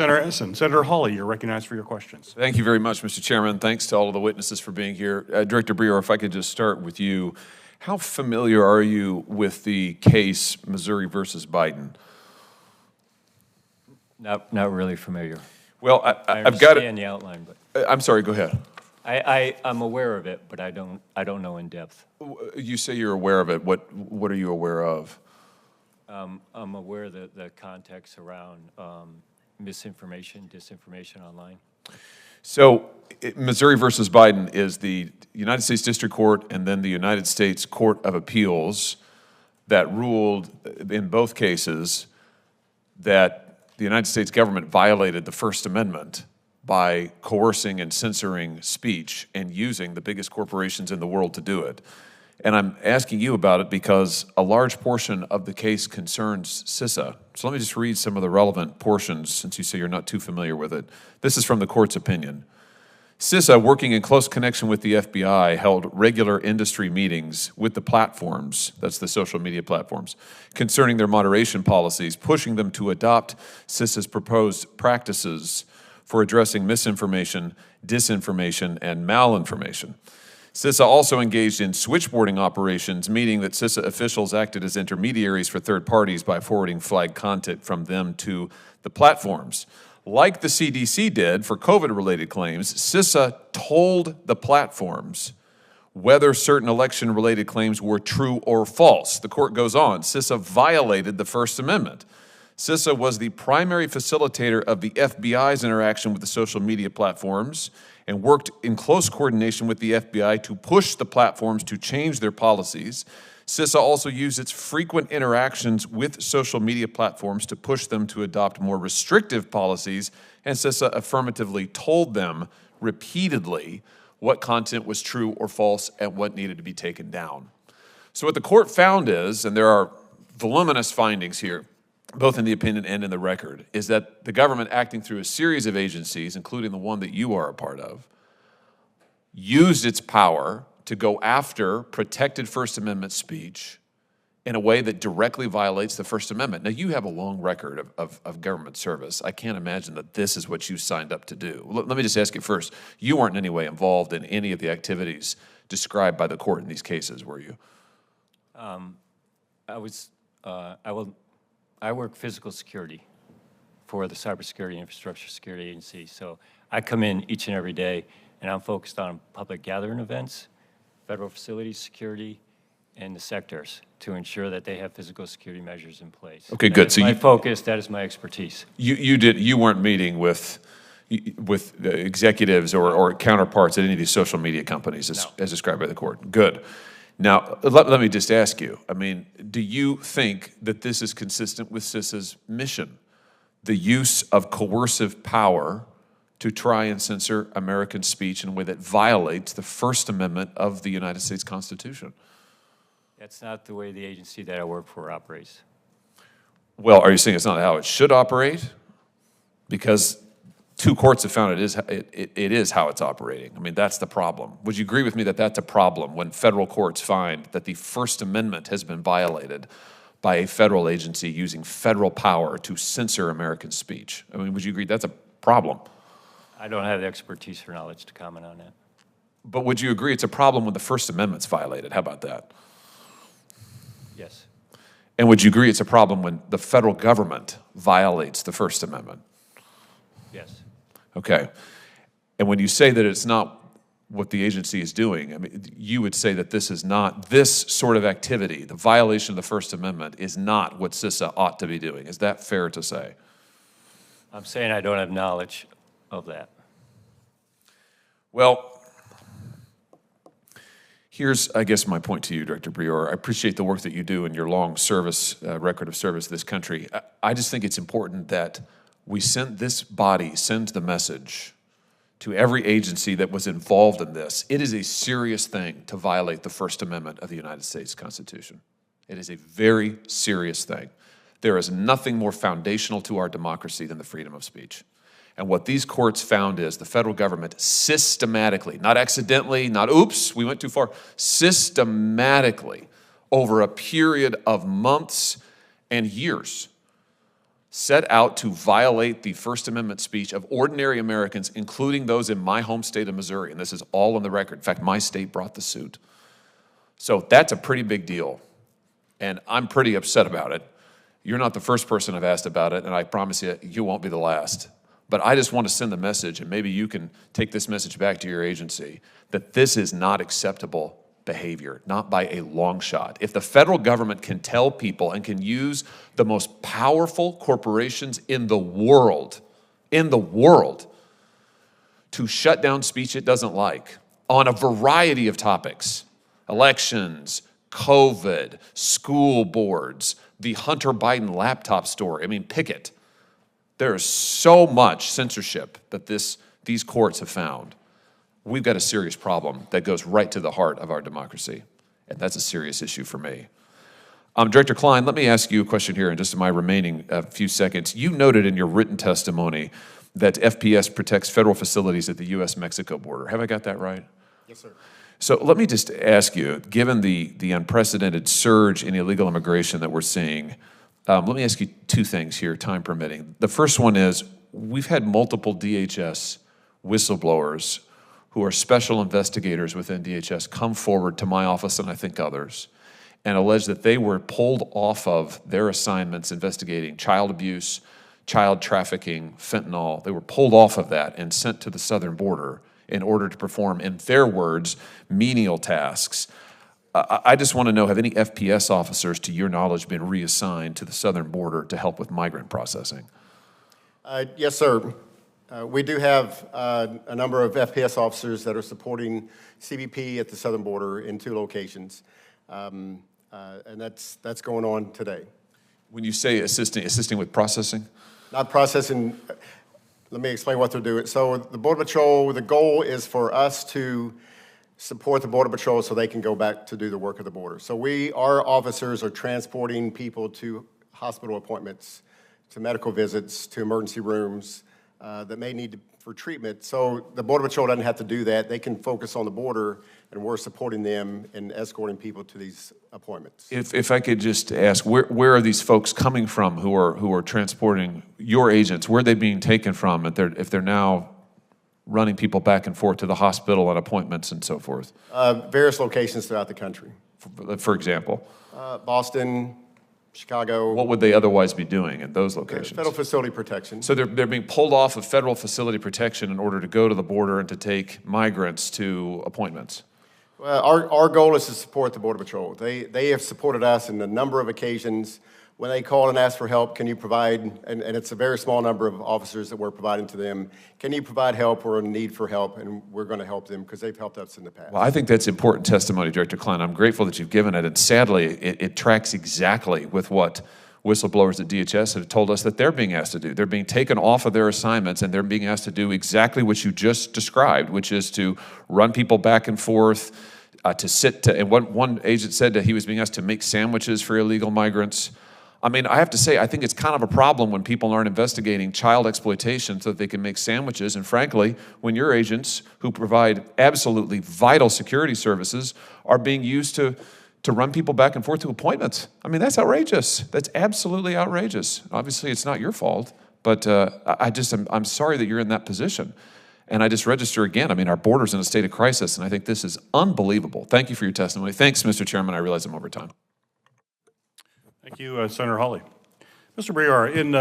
Senator Essen. Senator Hawley, you're recognized for your questions. Thank you very much, Mr. Chairman. Thanks to all of the witnesses for being here. Director Brewer, if I could just start with you. How familiar are you with the case Missouri versus Biden? Not really familiar. Well, I've got the outline, but I'm sorry. Go ahead. I'm aware of it, but I don't know in depth. You say you're aware of it. What are you aware of? I'm aware of the context around misinformation, disinformation online. So, Missouri versus Biden is the United States District Court and then the United States Court of Appeals that ruled in both cases that the United States government violated the First Amendment by coercing and censoring speech and using the biggest corporations in the world to do it. And I'm asking you about it because a large portion of the case concerns CISA. So let me just read some of the relevant portions since you say you're not too familiar with it. This is from the court's opinion. CISA, working in close connection with the FBI, held regular industry meetings with the platforms, that's the social media platforms, concerning their moderation policies, pushing them to adopt CISA's proposed practices for addressing misinformation, disinformation, and malinformation. CISA also engaged in switchboarding operations, meaning that CISA officials acted as intermediaries for third parties by forwarding flagged content from them to the platforms. Like the CDC did for COVID-related claims, CISA told the platforms whether certain election-related claims were true or false. The court goes on, CISA violated the First Amendment. CISA was the primary facilitator of the FBI's interaction with the social media platforms and worked in close coordination with the FBI to push the platforms to change their policies. CISA also used its frequent interactions with social media platforms to push them to adopt more restrictive policies, and CISA affirmatively told them repeatedly what content was true or false and what needed to be taken down. So what the court found is, and there are voluminous findings here, both in the opinion and in the record, is that the government, acting through a series of agencies, including the one that you are a part of, used its power to go after protected First Amendment speech in a way that directly violates the First Amendment. Now, you have a long record of government service. I can't imagine that this is what you signed up to do. Let me just ask you first, you weren't in any way involved in any of the activities described by the court in these cases, were you? I work physical security for the Cybersecurity Infrastructure Security Agency. So I come in each and every day, and I'm focused on public gathering events, federal facilities security, and the sectors to ensure that they have physical security measures in place. Okay, good. So my focus, that is my expertise. You weren't meeting with executives or counterparts at any of these social media companies as described by the court. Good. Now, let me just ask you, I mean, do you think that this is consistent with CISA's mission, the use of coercive power to try and censor American speech in a way that violates the First Amendment of the United States Constitution? That's not the way the agency that I work for operates. Well, are you saying it's not how it should operate? Because two courts have found it is how it's operating. I mean, that's the problem. Would you agree with me that that's a problem when federal courts find that the First Amendment has been violated by a federal agency using federal power to censor American speech? I mean, would you agree that's a problem? I don't have the expertise or knowledge to comment on that. But would you agree it's a problem when the First Amendment's violated? How about that? Yes. And would you agree it's a problem when the federal government violates the First Amendment? Yes. Okay. And when you say that it's not what the agency is doing, I mean, you would say that this is not, this sort of activity, the violation of the First Amendment, is not what CISA ought to be doing. Is that fair to say? I'm saying I don't have knowledge of that. Well, here's, I guess, my point to you, Director Brewer. I appreciate the work that you do and your long service, record of service to this country. I just think it's important that this body sends the message to every agency that was involved in this. It is a serious thing to violate the First Amendment of the United States Constitution. It is a very serious thing. There is nothing more foundational to our democracy than the freedom of speech. And what these courts found is the federal government systematically, not accidentally, not oops, we went too far, systematically, over a period of months and years, set out to violate the First Amendment speech of ordinary Americans, including those in my home state of Missouri. And this is all on the record. In fact, my state brought the suit. So that's a pretty big deal. And I'm pretty upset about it. You're not the first person I've asked about it, and I promise you, you won't be the last. But I just want to send the message, and maybe you can take this message back to your agency, that this is not acceptable behavior, not by a long shot. If the federal government can tell people and can use the most powerful corporations in the world, to shut down speech it doesn't like on a variety of topics, elections, COVID, school boards, the Hunter Biden laptop story, pick it. There is so much censorship that these courts have found. We've got a serious problem that goes right to the heart of our democracy, and that's a serious issue for me. Director Klein, let me ask you a question here in just my remaining few seconds. You noted in your written testimony that FPS protects federal facilities at the U.S.-Mexico border. Have I got that right? Yes, sir. So let me just ask you, given the unprecedented surge in illegal immigration that we're seeing, let me ask you two things here, time permitting. The first one is, we've had multiple DHS whistleblowers who are special investigators within DHS come forward to my office and I think others and allege that they were pulled off of their assignments investigating child abuse, child trafficking, fentanyl. They were pulled off of that and sent to the southern border in order to perform, in their words, menial tasks. I just want to know, have any FPS officers, to your knowledge, been reassigned to the southern border to help with migrant processing? Yes, sir. We do have a number of FPS officers that are supporting CBP at the southern border in 2 locations, and that's going on today. When you say assisting with processing? Not processing. Let me explain what they're doing. So the Border Patrol, the goal is for us to support the Border Patrol so they can go back to do the work of the border. So our officers are transporting people to hospital appointments, to medical visits, to emergency rooms that may need for treatment. So the Border Patrol doesn't have to do that. They can focus on the border, and we're supporting them and escorting people to these appointments. If I could just ask, where are these folks coming from who are transporting your agents? Where are they being taken from if they're now running people back and forth to the hospital on appointments and so forth? Various locations throughout the country. For example? Boston, Chicago. What would they otherwise be doing in those locations? Federal facility protection. So they're being pulled off of federal facility protection in order to go to the border and to take migrants to appointments? Well, our goal is to support the Border Patrol. They have supported us in a number of occasions. When they call and ask for help, can you provide, and it's a very small number of officers that we're providing to them, can you provide help or a need for help, and we're going to help them because they've helped us in the past. Well, I think that's important testimony, Director Klein. I'm grateful that you've given it, and sadly, it tracks exactly with what whistleblowers at DHS have told us that they're being asked to do. They're being taken off of their assignments, and they're being asked to do exactly what you just described, which is to run people back and forth, and one agent said that he was being asked to make sandwiches for illegal migrants. I have to say, I think it's kind of a problem when people aren't investigating child exploitation so that they can make sandwiches. And frankly, when your agents, who provide absolutely vital security services, are being used to run people back and forth to appointments. That's outrageous. That's absolutely outrageous. Obviously, it's not your fault, but I'm sorry that you're in that position. And I just register again, our border's in a state of crisis, and I think this is unbelievable. Thank you for your testimony. Thanks, Mr. Chairman. I realize I'm over time. Thank you, Senator Hawley. Mr. Breyer, in